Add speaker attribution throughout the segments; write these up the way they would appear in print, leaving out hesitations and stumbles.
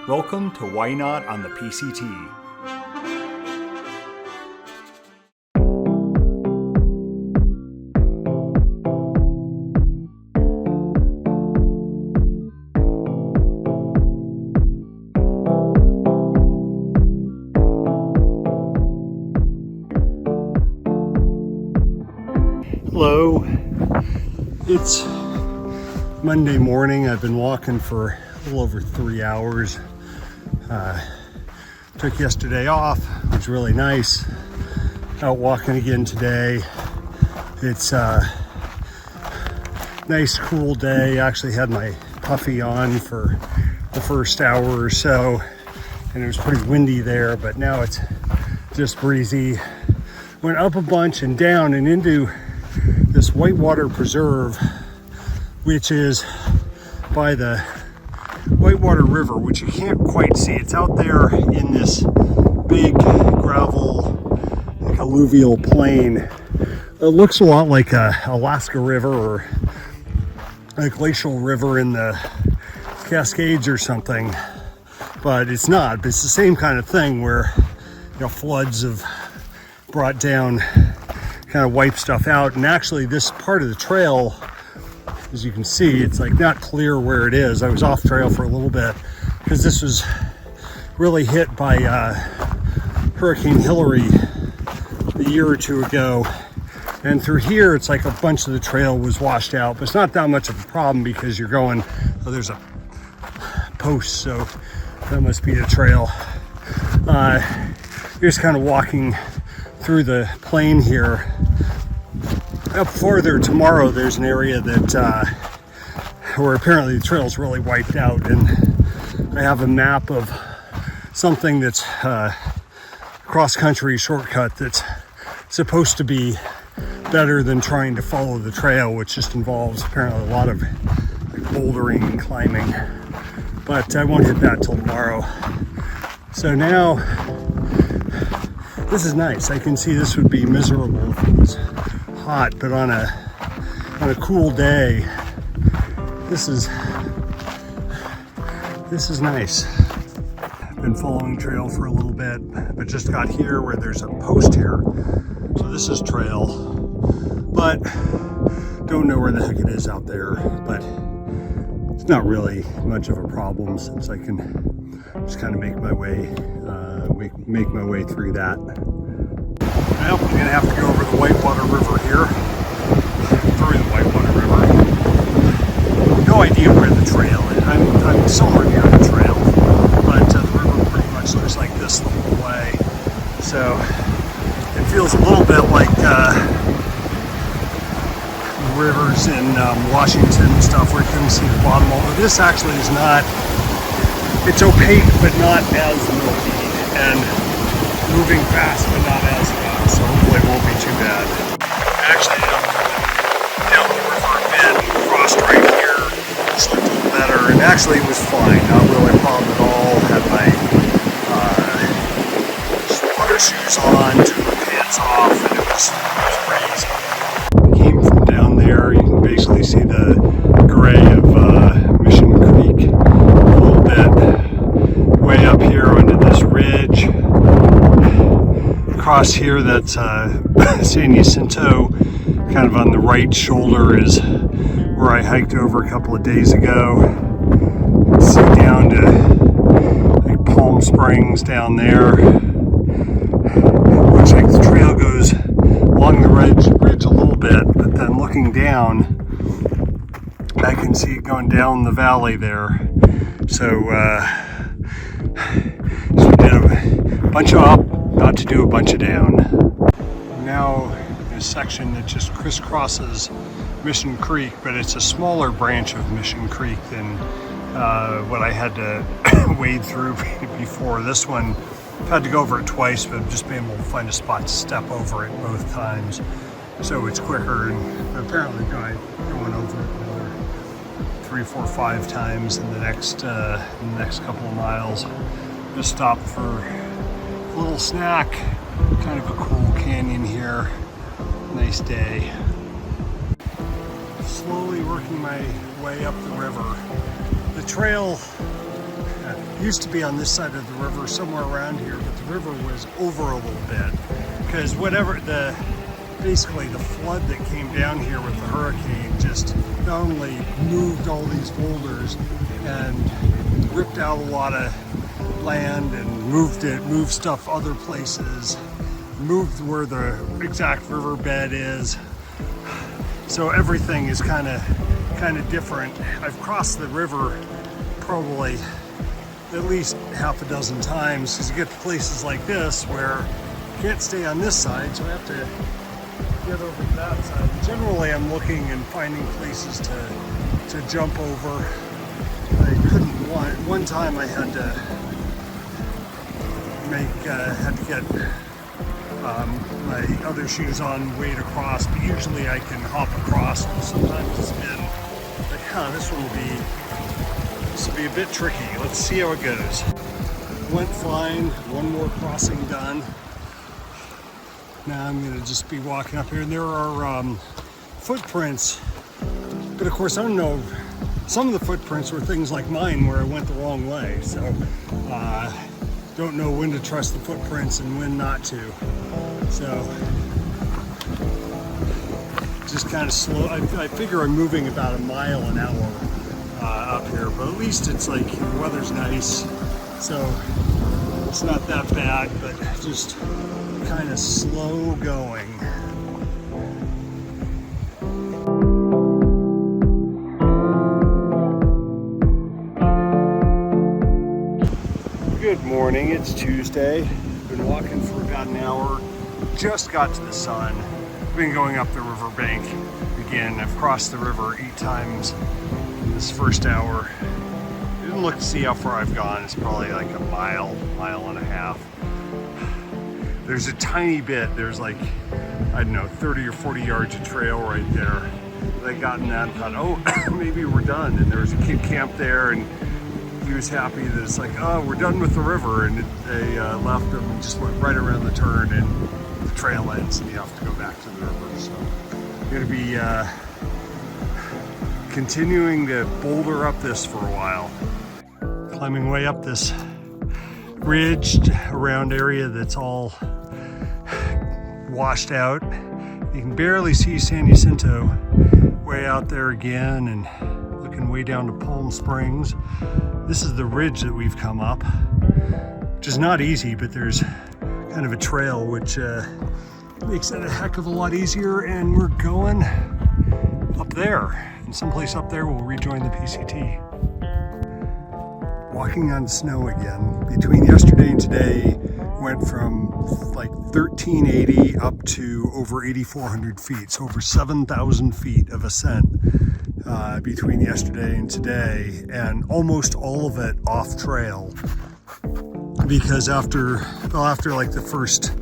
Speaker 1: Welcome to Ynot on the PCT. Hello, it's Monday morning. I've been walking for a little over 3 hours. Took yesterday off. It was really nice. Out walking again today. It's a nice cool day. I actually had my puffy on for the first hour or so, and it was pretty windy there, but now it's just breezy. Went up a bunch and down and into this Whitewater Preserve, which is by the Whitewater River, which you can't quite see. It's out there in this big gravel, like alluvial plain. It looks a lot like a Alaska River or a glacial river in the Cascades or something, but it's not. But it's the same kind of thing where, you know, floods have brought down, kind of wipe stuff out. And actually this part of the trail, as you can see, it's like not clear where it is. I was off trail for a little bit because this was really hit by Hurricane Hillary a year or two ago. And through here, it's like a bunch of the trail was washed out, but it's not that much of a problem because you're going, oh, there's a post, so that must be the trail. You're just kind of walking through the plain here. Up further tomorrow, there's an area that where apparently the trail's really wiped out, and I have a map of something that's cross-country shortcut that's supposed to be better than trying to follow the trail, which just involves apparently a lot of like bouldering and climbing. But I won't hit that till tomorrow. So now, this is nice. I can see this would be miserable if it was hot, but on a cool day, this is nice. I've been following trail for a little bit, but just got here where there's a post here. So this is trail, but don't know where the heck it is out there, but it's not really much of a problem since I can just kind of make my way through that. Well, I'm gonna have to go over the Whitewater River here, through the Whitewater River. No idea where the trail is. I'm somewhere near the trail, but the river pretty much looks like this the whole way. So it feels a little bit like rivers in Washington and stuff where you can see the bottom. Although this actually is not, it's opaque but not as milky, and moving fast but not as fast, so hopefully it won't be too bad. Actually, down the river a bit, crossed right here, this looked a little better, and actually it was fine, not really a problem at all. Had my water shoes on, took my pants off, and it was pretty easy. I came from down there. You can basically see the gray of Mission Creek a little bit. Way up here onto this ridge. Across here, that's San Jacinto, kind of on the right shoulder is where I hiked over a couple of days ago. See down to like Palm Springs down there. Looks like the trail goes along the ridge a little bit, but then looking down, I can see it going down the valley there. So we did a bunch of up, not to do a bunch of down. Now in a section that just crisscrosses Mission Creek, but it's a smaller branch of Mission Creek than what I had to wade through before. This one, I've had to go over it twice, but I've just been able to find a spot to step over it both times. So it's quicker, and apparently going over it another 3, 4, 5 times in the next couple of miles. Just stopped for a little snack. Kind of a cool canyon here. Nice day. Slowly working my way up the river. The trail used to be on this side of the river, somewhere around here, but the river was over a little bit because basically the flood that came down here with the hurricane just not only moved all these boulders and ripped out a lot of land and moved stuff other places, moved where the exact riverbed is. So everything is kind of different. I've crossed the river probably at least half a dozen times because you get to places like this where you can't stay on this side, so I have to get over to that side. Generally, I'm looking and finding places to jump over. I couldn't. One time I had to get my other shoes on, wade across, but usually I can hop across. Sometimes it's been like, this will be a bit tricky. Let's see how it goes. Went fine. One more crossing done. Now I'm going to just be walking up here, and there are footprints, but of course I don't know. Some of the footprints were things like mine where I went the wrong way, so don't know when to trust the footprints and when not to. So just kind of slow. I figure I'm moving about a mile an hour up here, but at least it's like the weather's nice, so it's not that bad, but just kind of slow going. Good morning, it's Tuesday. Been walking for about an hour. Just got to the sun. Been going up the riverbank again. I've crossed the river 8 times in this first hour. Didn't look to see how far I've gone. It's probably like a mile and a half. There's a tiny bit. There's like, I don't know, 30 or 40 yards of trail right there. I got in that and thought, oh, maybe we're done. And there was a kid camped there, and he was happy that it's like, oh, we're done with the river. And they left them and just went right around the turn, and the trail ends, and you have to go back to the river. So I'm going to be continuing to boulder up this for a while. Climbing way up this ridge around area that's all washed out. You can barely see San Jacinto way out there again, and looking way down to Palm Springs. This is the ridge that we've come up, which is not easy, but there's kind of a trail which makes it a heck of a lot easier, and we're going up there, and someplace up there we'll rejoin the PCT. Walking on snow again. Between yesterday and today, went from like 1380 up to over 8,400 feet, so over 7,000 feet of ascent between yesterday and today, and almost all of it off trail, because after like the first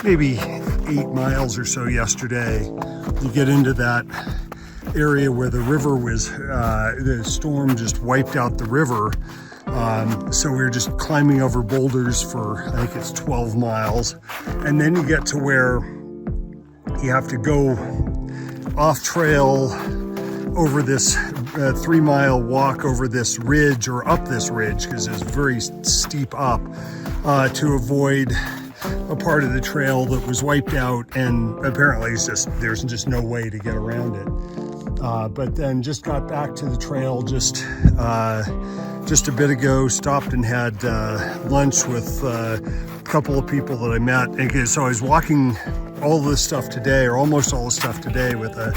Speaker 1: maybe 8 miles or so yesterday, you get into that area where the river was, the storm just wiped out the river. So we were just climbing over boulders for, I think it's 12 miles. And then you get to where you have to go off trail over this 3-mile walk over this ridge, or up this ridge, because it's very steep up, to avoid a part of the trail that was wiped out, and apparently there's just no way to get around it. But then just got back to the trail just a bit ago, stopped and had lunch with a couple of people that I met. And so I was walking all this stuff today, or almost all the stuff today, with a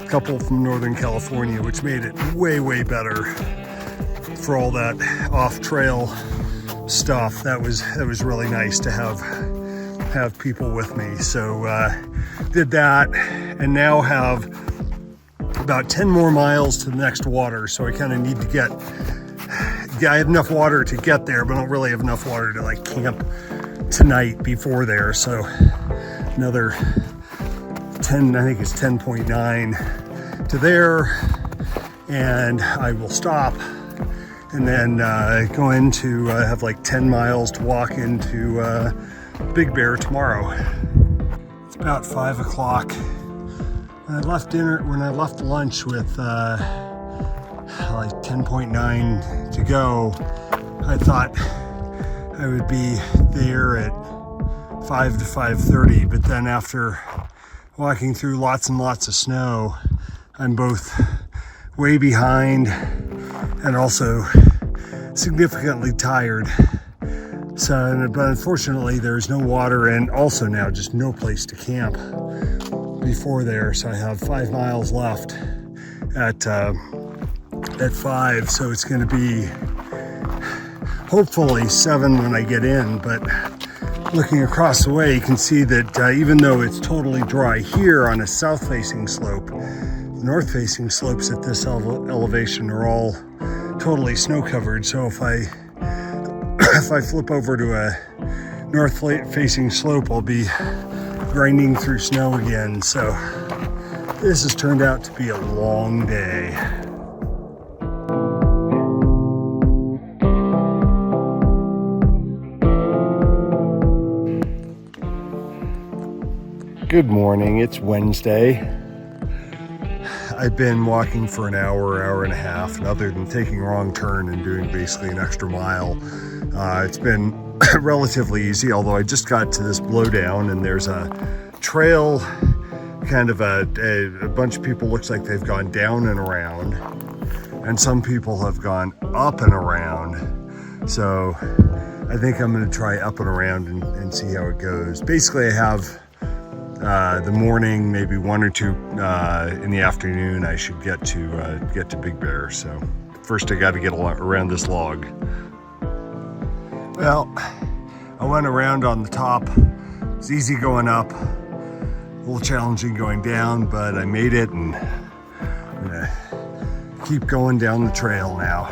Speaker 1: couple from Northern California, which made it way better for all that off-trail stuff. That was really nice to have people with me. So did that, and now have about 10 more miles to the next water. So I kind of need to I have enough water to get there, but I don't really have enough water to like camp tonight before there. So another 10, I think it's 10.9 to there, and I will stop and then go into have like 10 miles to walk into Big Bear tomorrow. It's about 5 o'clock. I left lunch with like 10.9 to go, I thought I would be there at 5 to 5:30, but then after walking through lots and lots of snow, I'm both way behind and also significantly tired. So, but unfortunately there's no water and also now just no place to camp before there. So I have 5 miles left at 5, so it's going to be hopefully 7 when I get in. But looking across the way, you can see that even though it's totally dry here on a south-facing slope, the north-facing slopes at this elevation are all totally snow-covered. So if I flip over to a north-facing slope, I'll be grinding through snow again. So this has turned out to be a long day. Good morning, it's Wednesday. I've been walking for an hour and a half, and other than taking a wrong turn and doing basically an extra mile, it's been relatively easy, although I just got to this blowdown and there's a trail, kind of a bunch of people, looks like they've gone down and around, and some people have gone up and around. So I think I'm going to try up and around and see how it goes. Basically I have the morning, maybe 1 or 2 in the afternoon, I should get to Big Bear. So first I got to get around this log. Well, I went around on the top. It's easy going up, a little challenging going down, but I made it, and I'm gonna keep going down the trail now.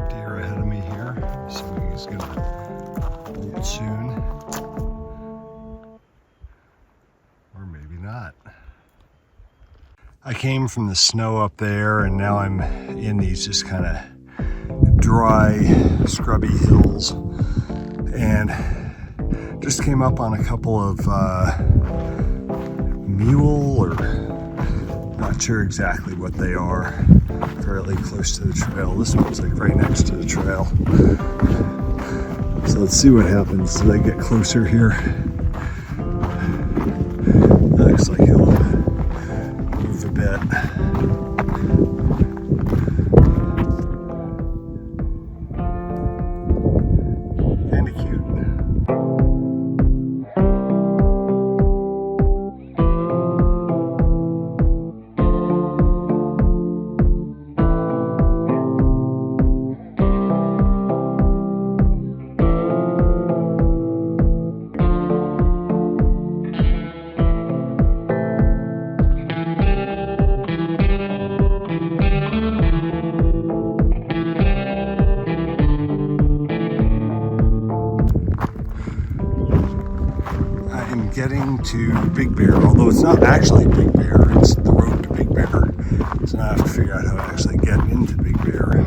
Speaker 1: Deer ahead of me here, so he's gonna bolt soon. Or maybe not. I came from the snow up there, and now I'm in these just kind of dry, scrubby hills, and just came up on a couple of mule, or not sure exactly what they are, fairly close to the trail. This one's like right next to the trail. So let's see what happens as I get closer here. Looks like he'll move a bit. Kind of cute. Getting to Big Bear, although it's not actually Big Bear, it's the road to Big Bear. So now I have to figure out how to actually get into Big Bear.